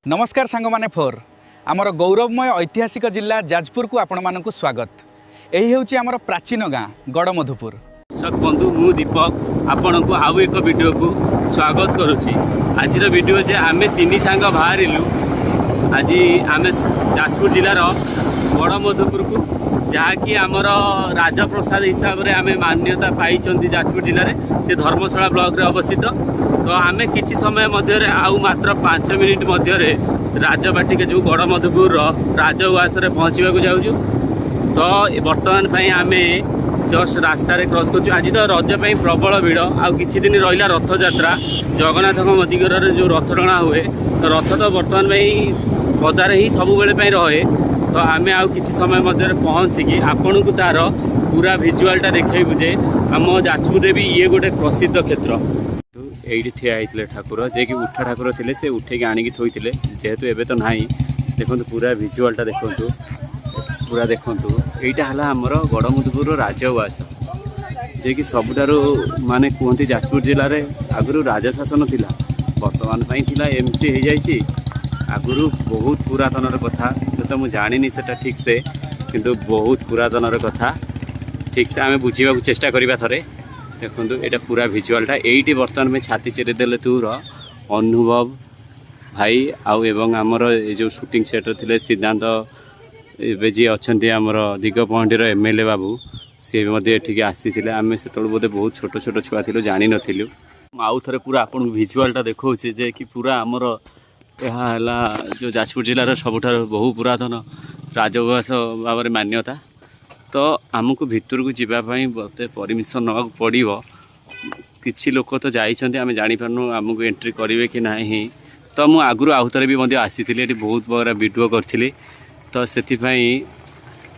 नमस्कार सांग माने फोर आमर गौरवमय ऐतिहासिक जिला जाजपुर को आपण मानक स्वागत। यही हूँ आमर प्राचीन गाँ गड़मधुपुर। दर्शक बंधु मु दीपक आपण को आउ एक वीडियो को स्वागत करुच्ची। आज वीडियो जे आमे तीन सांग बाहर आज आमे जाजपुर जिलार गड़मधुपुर को जहाँकि आमर राजप्रसाद हिसाब से आमे मान्यता पाई जाजपुर जिले में से धर्मशाला ब्लॉक रे अवस्थित। तो आमे किछि समय मध्य आउ मात्र 5 मिनिट मध्य राजबाटी के जो गड़मधुपुर राजउवास पहुँचा जाऊँ। तो बर्तमान पर आमे जस्ट रास्तार क्रॉस कर आज तो रज प्रबल भिड़ आउ किछि दिन रहा रथ यात्रा जगन्नाथ मंदिर जो रथ टଣା हुए। तो रथ तो बर्तमान में पदारे ही सब बेले रहे। तो आमे आउ किछि समय मध्य पहुँचिकी आपण को तार पूरा भिजुआलटा देखु जे आम जाजपुर भी ये गोटे प्रसिद्ध क्षेत्र। ये ठिया होते ठाकुर जे कि उठा ठाकुर थे से उठे आणिकी थोड़े जेहेतु एवं तो ना देखो पूरा भिजुआलटा देखु पूरा देखु यहाँ है आमर गड़मधुपुर राजउवास जे कि सबुठारु माने कहते जाजपुर जिले में आगु राजशासन थिला बर्तमान थिला एमती हो जाइए आगु बहुत पुरातन कथा तो मुझे जानी से ठीक से किंतु बहुत पुरातन कथा ठीक से आम बुझा चेष्टा करवा थे। देखो ये पूरा भिजुआलटा यही बर्तमान में छाती चेरीदेले तूर अनुभव भाई आउ एवं आमर जो शूटिंग सेट थे सिद्धांत ए जी अच्छा आमर दिगपहंडीर एमएलए बाबू सी ये आसी आम से बोधे बहुत छोट छोट छुआ थी जानी नथिलु। आउ थे पूरा आपन भिजुआलटा देखौछि जे कि पूरा आमर यहाँ है जो जाजपुर जिलार सबुठार बहु पुरातन राजउवास भाव में मान्यता। तो आमको भितर को जीवाई बोलते परमिशन नवा पड़ो किसी लोक तो जाइए आम जापारू आमको एंट्री करेंगे कि ना। तो मुझे आगु आउ थे भी आसी बहुत बड़ा वीडियो करी तो से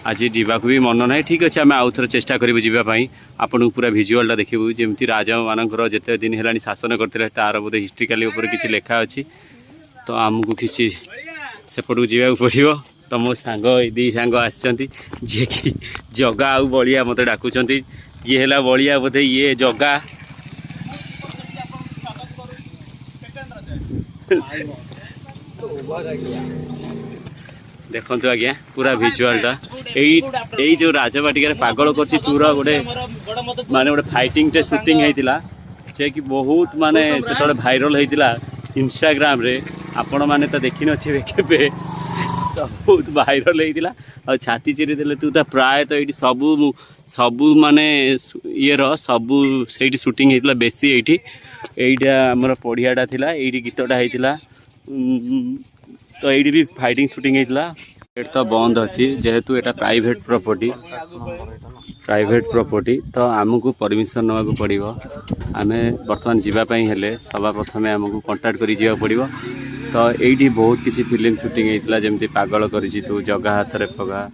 आज जावाक भी मन ना। ठीक अच्छे आम आउ थे चेष्टा करूँ जावाई आपन को पूरा भिजुआलटा देखू जमी राजा मानकर जिते दिन है शासन करते तार बोधे हिस्ट्रिकाली किसी लिखा अच्छी। तो आमको किसी सेपट को जावाक पड़ो। तो मो सांग दी सांग आसछंती जे कि जगा आउ बलिया मत डाकुचंती ये है बलिया बोधे ये जगा देखो आज्ञा पूरा भिजुआलटा यही जो राजबाटिकार पागल कर पूरा गोटे माने गोटे फाइटिंग टे शूटिंग होता जे कि बहुत माने से भाइराल होता इंस्टाग्राम रे आपण माने तो देखी नथिबे केबे तो बहुत भाइराल होता और छाती चिरी देले तू तो प्राय तो ये सबू सबू माने ये सबू से शूटिंग होता बेसी ये आमर पड़ियाटा थिला ये गीतटा होता। तो ये भी फाइटिंग शूटिंग होता गेट तो बंद अच्छी जेहेतु यहाँ प्राइवेट प्रॉपर्टी तो आमको परमिशन नवा पड़ो। आम बर्तमान जीवाई हेले सभा प्रथम आमको कंटाक्ट कर पड़ो। तो ये बहुत किसी फिल्म शूटिंग होता जमी पागल कर तू जगा हाथ रे पगा